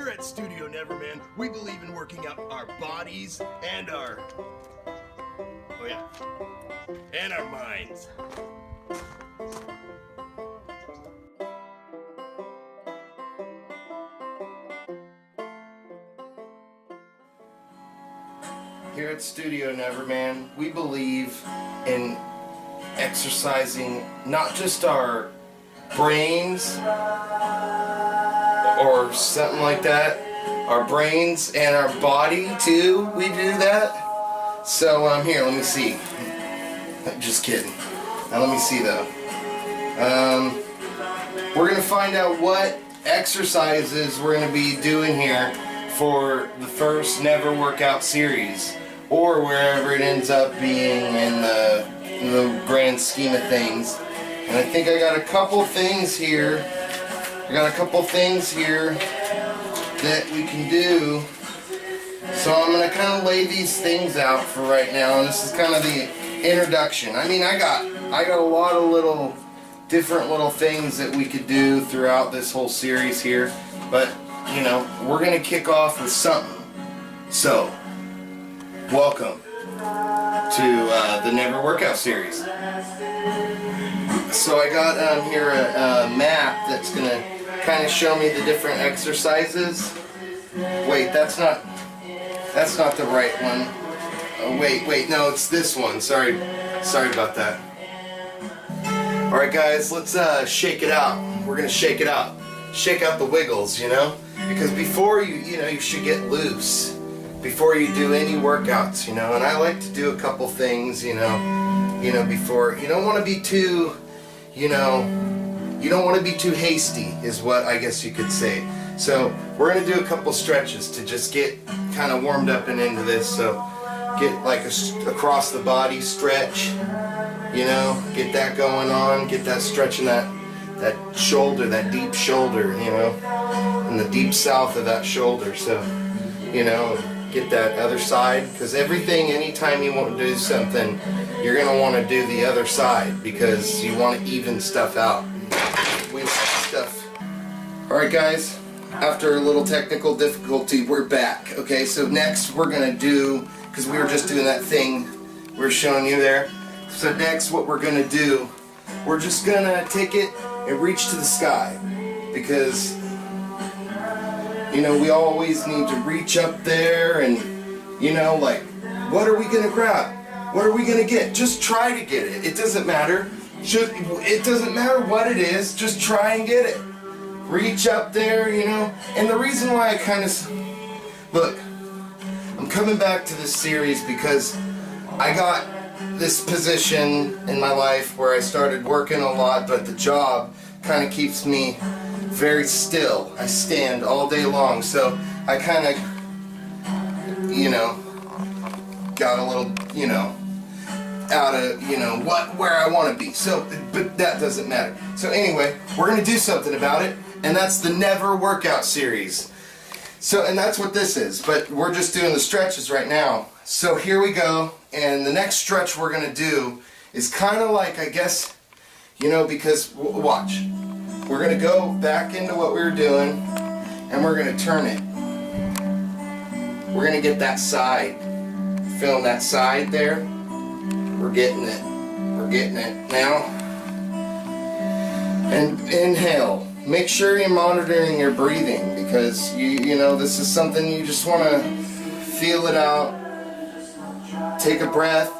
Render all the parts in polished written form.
Here at Studio Neverman, we believe in working out our bodies and our minds. Here at Studio Neverman, we believe in exercising not just our brains or something like that, our brains and our body too. We do that. So here, let me see. Just kidding. Now let me see though. We're gonna find out what exercises we're gonna be doing here for the first Never Workout series, or wherever it ends up being in the grand scheme of things. And I think I got a couple things here. That we can do. So I'm gonna kind of lay these things out for right now, and this is kind of the introduction. I mean, I got a lot of different little things that we could do throughout this whole series here, but you know, we're gonna kick off with something. So, welcome to the Never Workout series. So I got here a map that's gonna kind of show me the different exercises. Wait, that's not the right one. Oh, wait, no, it's this one. Sorry about that. All right, guys, let's shake it out. We're gonna shake it out. Shake out the wiggles, you know, because before you should get loose before you do any workouts, you know. And I like to do a couple things, you know, before. You don't want to be too, you don't want to be too hasty, is what I guess you could say. So we're going to do a couple stretches to just get kind of warmed up and into this. So get like a across the body stretch, you know, get that going on, get that stretching that shoulder, that deep shoulder, you know, and the deep south of that shoulder. So, you know, get that other side, because anytime you want to do something, you're going to want to do the other side, because you want to even stuff out. Alright guys, after a little technical difficulty, we're back. Okay, so next we're going to do, because we were just doing that thing we were showing you there. So next what we're going to do, we're just going to take it and reach to the sky. Because, you know, we always need to reach up there and, you know, like, what are we going to grab? What are we going to get? Just try to get it. It doesn't matter. It doesn't matter what it is. Just try and get it. Reach up there, you know. And the reason why I kind of... Look, I'm coming back to this series because I got this position in my life where I started working a lot, but the job kind of keeps me very still. I stand all day long, so I kind of, you know, got a little, you know, out of, you know, where I want to be. So, but that doesn't matter. So anyway, we're going to do something about it, and that's the Never Workout series. So, and that's what this is, but we're just doing the stretches right now. So here we go, and the next stretch we're going to do is kind of like, I guess, you know, because, watch. We're going to go back into what we were doing, and we're going to turn it. We're going to get that side. Feeling that side there? We're getting it. We're getting it now. And inhale. Make sure you're monitoring your breathing, because you know, this is something you just want to feel it out. Take a breath.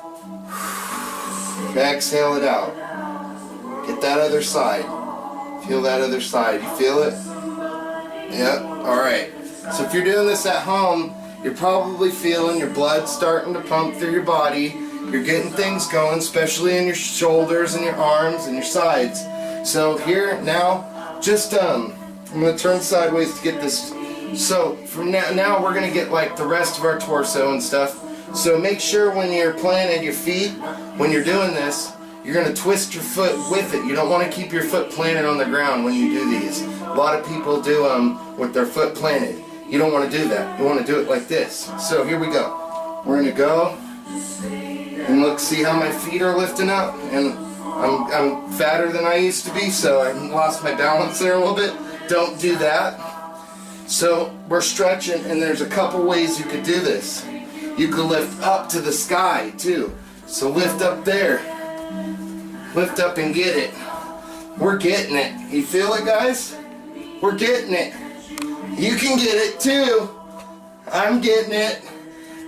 Exhale it out. Get that other side. Feel that other side. You feel it? Yep. Alright. So if you're doing this at home, you're probably feeling your blood starting to pump through your body. You're getting things going, especially in your shoulders and your arms and your sides. So here, now, just, I'm going to turn sideways to get this. So from now we're going to get like the rest of our torso and stuff. So make sure when you're planting your feet, when you're doing this, you're going to twist your foot with it. You don't want to keep your foot planted on the ground when you do these. A lot of people do them with their foot planted. You don't want to do that. You want to do it like this. So here we go. We're going to go and look, see how my feet are lifting up. And I'm fatter than I used to be, so I lost my balance there a little bit. Don't do that. So we're stretching, and there's a couple ways you could do this. You could lift up to the sky too. So lift up there. Lift up and get it. We're getting it. You feel it, guys? We're getting it. You can get it too. I'm getting it.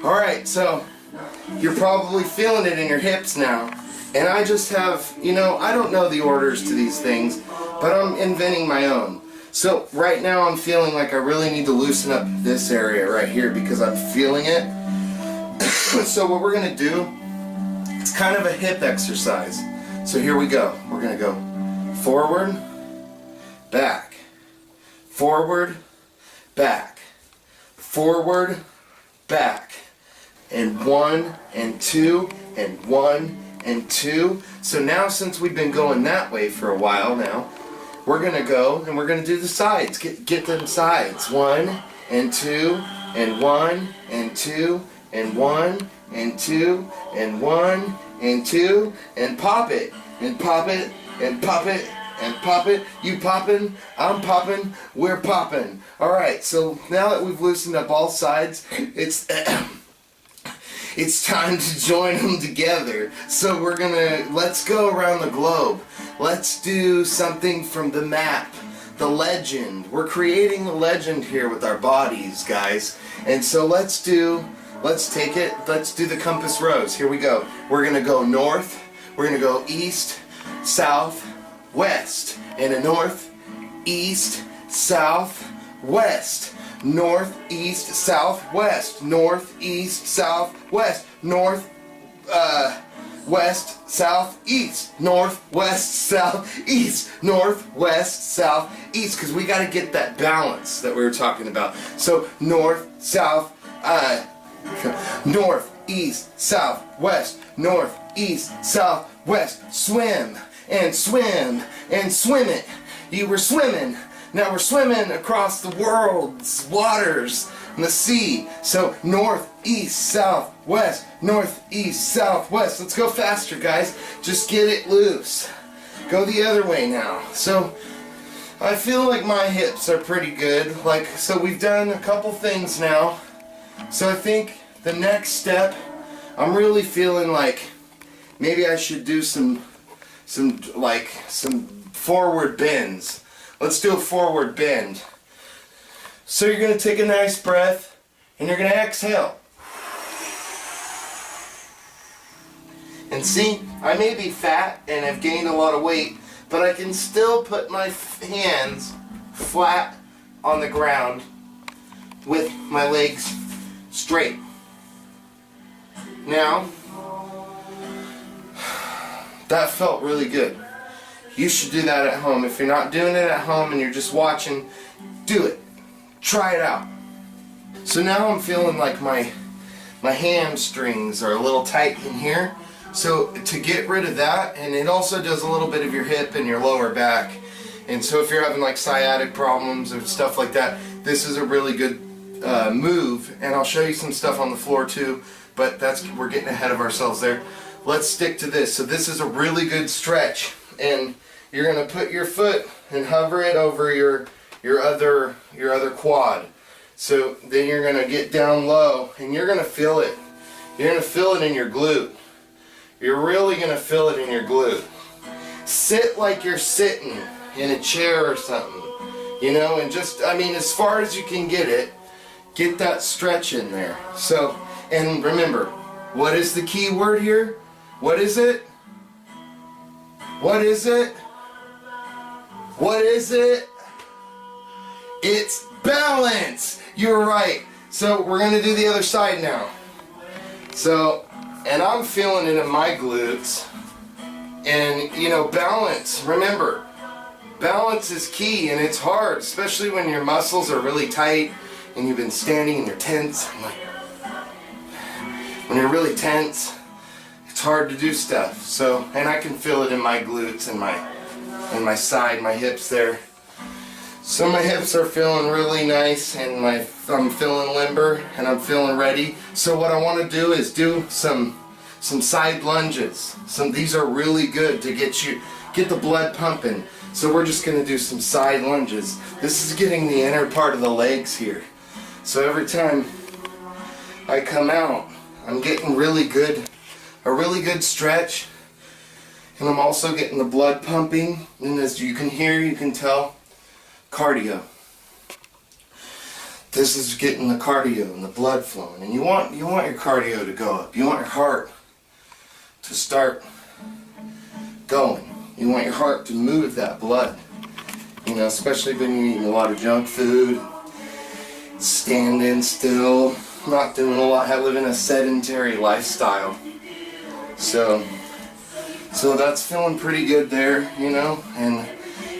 Alright, so you're probably feeling it in your hips now. And I just have, I don't know the orders to these things, but I'm inventing my own. So right now I'm feeling like I really need to loosen up this area right here because I'm feeling it. So what we're going to do, it's kind of a hip exercise. So here we go. We're going to go forward, back, forward, back, forward, back, and 1 and 2 and 1 and 2. So now since we've been going that way for a while now, we're going to go and we're going to do the sides. Get them sides. 1 and 2 and 1 and 2 and 1 and 2 and 1 and 2 and pop it and pop it and pop it and pop it. You popping, I'm popping, we're popping. Alright, so now that we've loosened up all sides, it's time to join them together. So let's go around the globe. Let's do something from the map, the legend. We're creating the legend here with our bodies, guys. And so let's do the compass rose. Here we go. We're gonna go north, we're gonna go east, south, west. And a north, east, south, west. North, east, south, west. North, east, south, west. North, west, south, east. North, west, south, east. North, west, south, east. Because we got to get that balance that we were talking about. So north, south, north, east, south, west. North, east, south, west. Swim and swim and swim it. You were swimming. Now we're swimming across the world's waters and the sea. So north, east, south, west. North, east, south, west. Let's go faster, guys. Just get it loose. Go the other way now. So I feel like my hips are pretty good. So we've done a couple things now. So I think the next step, I'm really feeling like maybe I should do some forward bends. Let's do a forward bend. So you're going to take a nice breath and you're going to exhale. And see, I may be fat and have gained a lot of weight, but I can still put my hands flat on the ground with my legs straight. Now, that felt really good. You should do that at home. If you're not doing it at home and you're just watching, do it. Try it out. So now I'm feeling like my hamstrings are a little tight in here. So to get rid of that, and it also does a little bit of your hip and your lower back. And so if you're having like sciatic problems or stuff like that, this is a really good move. And I'll show you some stuff on the floor too, but we're getting ahead of ourselves there. Let's stick to this. So this is a really good stretch. And you're going to put your foot and hover it over your other quad. So then you're going to get down low and you're going to feel it. You're going to feel it in your glute. You're really going to feel it in your glute. Sit like you're sitting in a chair or something. And just, as far as you can get it, get that stretch in there. So, and remember, what is the key word here? What is it? What is it? What is it? It's balance! You're right. So we're going to do the other side now. So, and I'm feeling it in my glutes. And, balance. Remember, balance is key and it's hard, especially when your muscles are really tight and you've been standing and you're tense. When you're really tense, it's hard to do stuff. So, and I can feel it in my glutes and my side, my hips there. So my hips are feeling really nice and I'm feeling limber and I'm feeling ready. So what I want to do is do some side lunges. These are really good to get the blood pumping. So we're just going to do some side lunges. This is getting the inner part of the legs here. So every time I come out, I'm getting a really good stretch. And I'm also getting the blood pumping. And as you can hear, you can tell, cardio. This is getting the cardio and the blood flowing. And you want your cardio to go up. You want your heart to start going. You want your heart to move that blood. You know, especially when you're eating a lot of junk food, standing still, not doing a lot, living a sedentary lifestyle. So that's feeling pretty good there, you know. And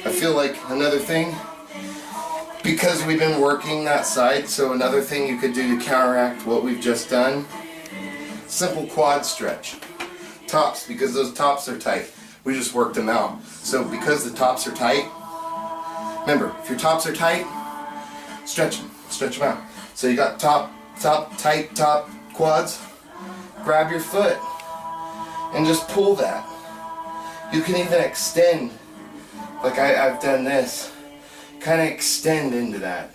I feel like another thing, because we've been working that side, so another thing you could do to counteract what we've just done, simple quad stretch. Tops, because those tops are tight. We just worked them out. So because the tops are tight, remember, if your tops are tight, stretch them out. So you got tight top quads, grab your foot and just pull that. You can even extend, like I've done this, kind of extend into that.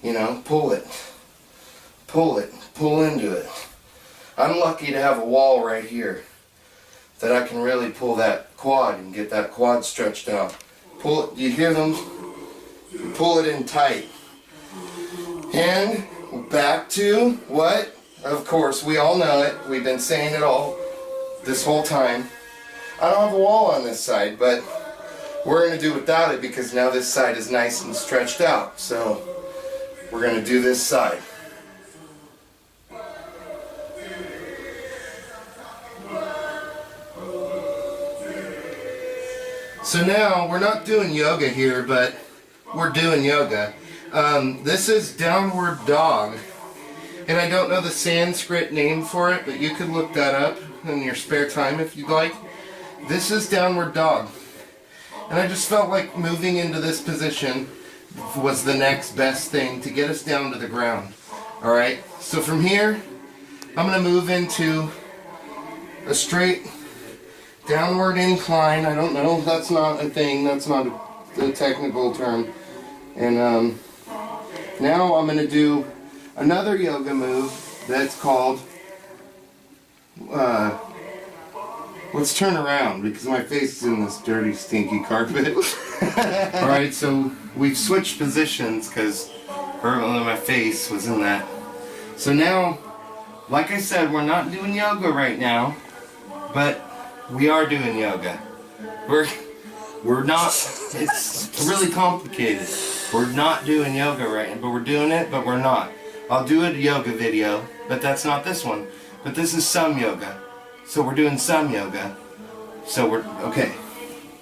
You know, pull into it. I'm lucky to have a wall right here that I can really pull that quad and get that quad stretched out. Pull it, you hear them? Pull it in tight. And back to what? Of course, we all know it. We've been saying it all this whole time. I don't have a wall on this side, but we're going to do without it because now this side is nice and stretched out. So we're going to do this side. So now, we're not doing yoga here, but we're doing yoga. This is downward dog. And I don't know the Sanskrit name for it, but you could look that up in your spare time if you'd like. This is downward dog. And I just felt like moving into this position was the next best thing to get us down to the ground. Alright, so from here, I'm going to move into a straight downward incline. I don't know, that's not a thing, that's not a technical term. And now I'm going to do another yoga move that's called, let's turn around because my face is in this dirty, stinky carpet. Alright, so we've switched positions because my face was in that. So now, like I said, we're not doing yoga right now, but we are doing yoga. We're not, it's really complicated. We're not doing yoga right now, but we're doing it, but we're not. I'll do a yoga video, but that's not this one. But this is some yoga. So we're doing some yoga. So we're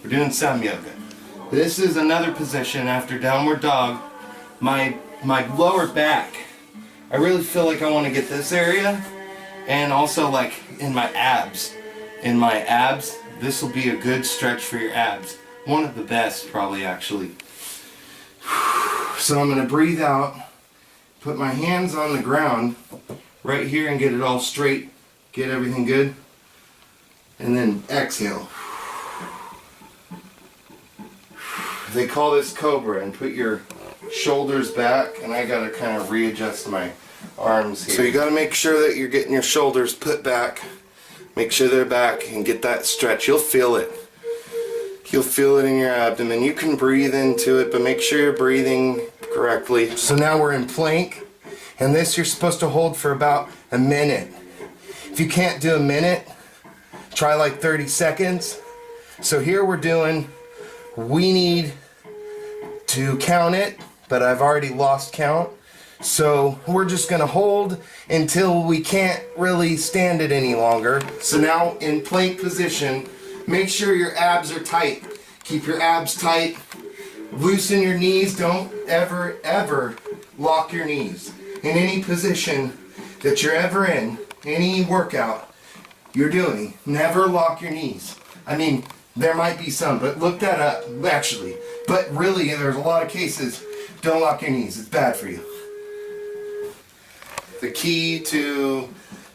doing some yoga. This is another position after downward dog. My lower back, I really feel like I want to get this area, and also like in my abs. In my abs, this will be a good stretch for your abs. One of the best, probably, actually. So I'm going to breathe out, put my hands on the ground right here and get it all straight, get everything good, and then exhale. They call this cobra, and put your shoulders back, and I got to kind of readjust my arms here. So you got to make sure that you're getting your shoulders put back. Make sure they're back and get that stretch. You'll feel it. You'll feel it in your abdomen. You can breathe into it, but make sure you're breathing correctly. So now we're in plank, and this you're supposed to hold for about a minute. If you can't do a minute, try like 30 seconds. So here we need to count it, but I've already lost count. So we're just going to hold until we can't really stand it any longer. So now in plank position, make sure your abs are tight. Keep your abs tight. Loosen your knees. Don't ever lock your knees. In any position that you're ever in, any workout you're doing, never lock your knees. I mean, there might be some, but look that up, actually. But really, there's a lot of cases, don't lock your knees. It's bad for you. The key to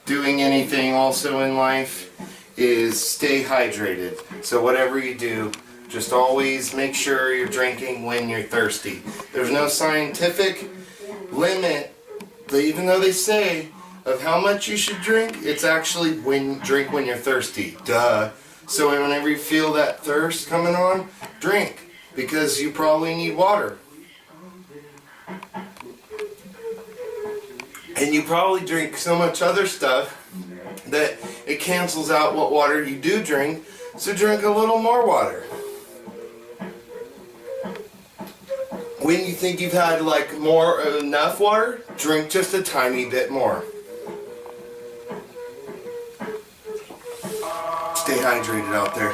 doing anything also in life is stay hydrated. So whatever you do, Just always make sure you're drinking when you're thirsty. There's no scientific limit, even though they say, of how much you should drink. It's actually drink when you're thirsty. Duh. So whenever you feel that thirst coming on, drink, because you probably need water. And you probably drink so much other stuff that it cancels out what water you do drink, so drink a little more water. When you think you've had like enough water, drink just a tiny bit more. Stay hydrated out there.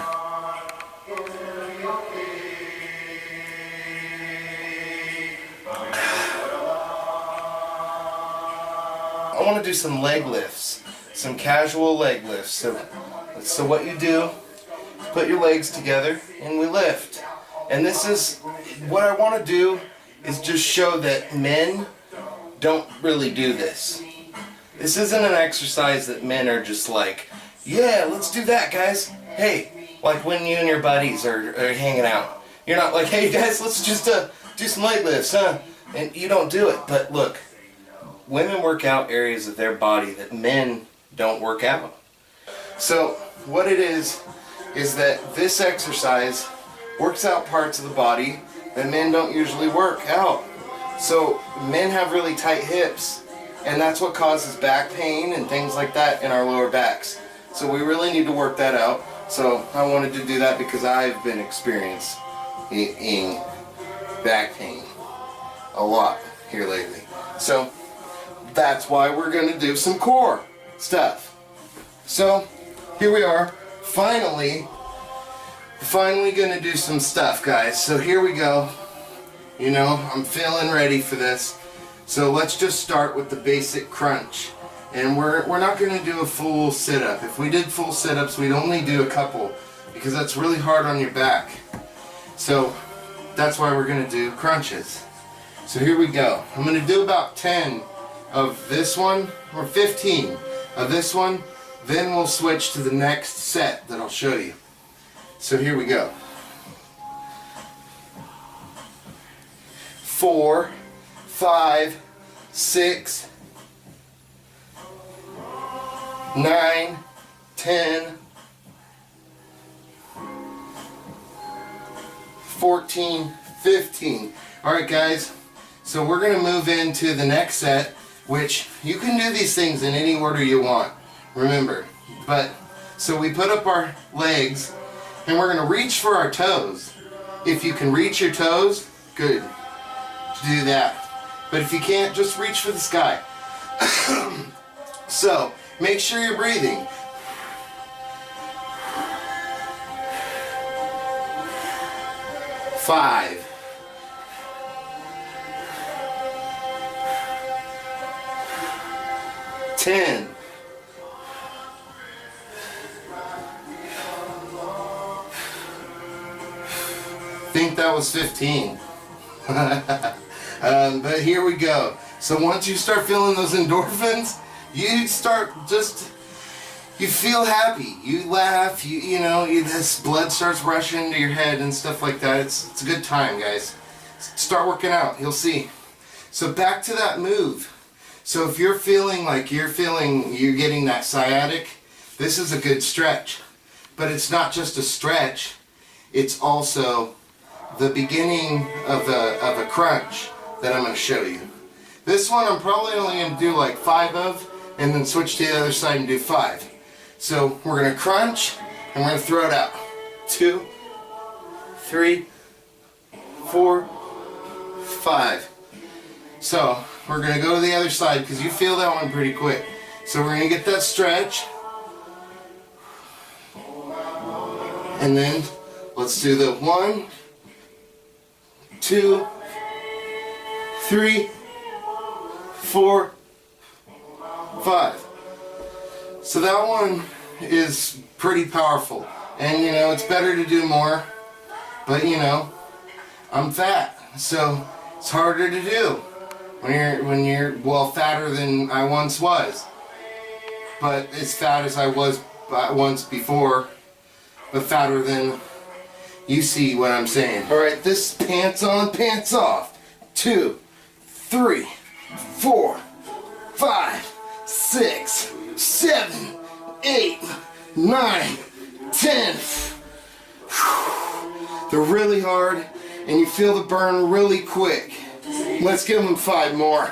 I want to do some leg lifts, some casual leg lifts. So what you do, put your legs together and we lift. And this is, what I want to do is just show that men don't really do this. This isn't an exercise that men are just like, yeah, let's do that, guys. Hey, like when you and your buddies are hanging out. You're not like, hey guys, let's just do some leg lifts, huh? And you don't do it. But look, women work out areas of their body that men don't work out. So what it is that this exercise works out parts of the body that men don't usually work out. So men have really tight hips, and that's what causes back pain and things like that in our lower backs. So we really need to work that out. So I wanted to do that because I've been experiencing back pain a lot here lately. So that's why we're going to do some core stuff. So here we are, finally going to do some stuff, guys. So here we go. You know, I'm feeling ready for this. So let's just start with the basic crunch. And we're not going to do a full sit-up. If we did full sit-ups, we'd only do a couple, because that's really hard on your back. So that's why we're going to do crunches. So here we go. I'm going to do about 10 of this one, or 15 of this one. Then we'll switch to the next set that I'll show you. So here we go. 4, 5, 6, 9, 10, 14, 15. Alright guys, so we're going to move into the next set, which you can do these things in any order you want, remember. But, so we put up our legs, and we're going to reach for our toes. If you can reach your toes, good. Do that. But if you can't, just reach for the sky. So, make sure you're breathing. 5. 10. 15. But here we go. So once you start feeling those endorphins, you start you feel happy, you laugh, this blood starts rushing to your head and stuff like that. It's a good time, guys. Start working out, you'll see. So back to that move. So if you're feeling like you're getting that sciatic, this is a good stretch. But it's not just a stretch, it's also the beginning of a crunch that I'm going to show you. This one I'm probably only going to do like 5 of, and then switch to the other side and do 5. So we're going to crunch, and we're going to throw it out. 2, 3, 4, 5. So we're going to go to the other side, because you feel that one pretty quick. So we're going to get that stretch. And then let's do the 1, 2, 3, 4, 5. So that one is pretty powerful. And it's better to do more. But I'm fat. So it's harder to do when you're well, fatter than I once was. But as fat as I was once before, but fatter than You see what I'm saying. Alright, this pants on, pants off. 2, 3, 4, 5, 6, 7, 8, 9, 10. They're really hard and you feel the burn really quick. Let's give them 5 more.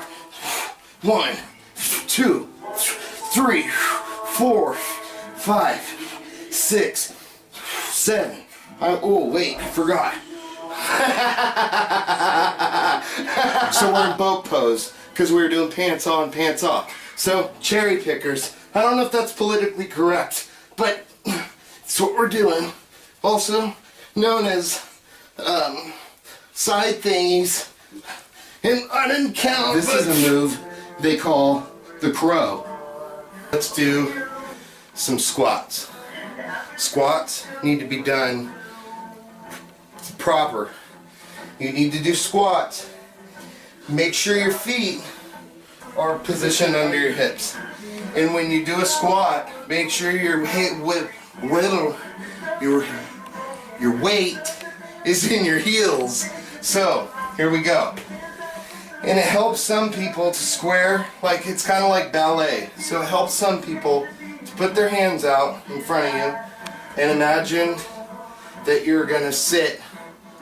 1, 2, 3, 4, 5, 6, 7. Oh wait, I forgot. So we're in boat pose because we were doing pants on, pants off. So cherry pickers. I don't know if that's politically correct, but it's what we're doing. Also known as side thingies and unencountable. This is a move they call the crow. Let's do some squats. Squats need to be done proper. You need to do squats. Make sure your feet are positioned under your hips. And when you do a squat, make sure your weight is in your heels. So, here we go. And it helps some people to square, like it's kind of like ballet. So it helps some people to put their hands out in front of you and imagine that you're going to sit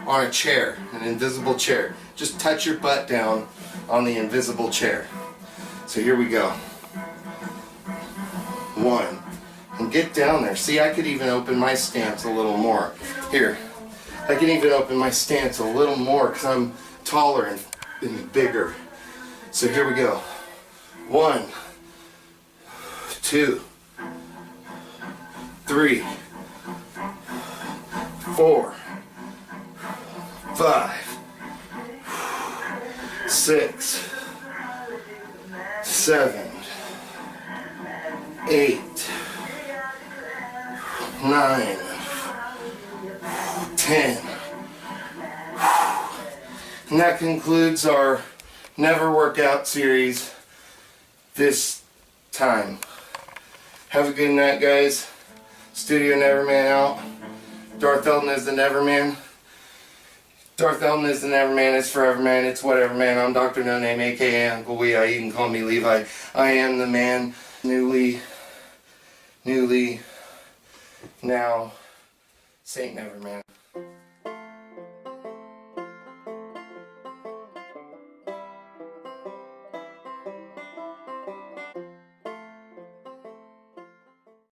on a chair, an invisible chair. Just touch your butt down on the invisible chair. So here we go. 1. And get down there. See, I could even open my stance a little more. Here. I can even open my stance a little more because I'm taller and bigger. So here we go. 1, 2, 3, 4, 5, 6, 7, 8, 9, 10. And that concludes our Never Workout series this time. Have a good night, guys. Studio Neverman out. Darth Elton is the Neverman. Darth Elton is the Neverman. It's Forever Man. It's Whatever Man. I'm Dr. No Name, aka Uncle Wee. You can call me Levi. I am the man. Newly, now, Saint Neverman.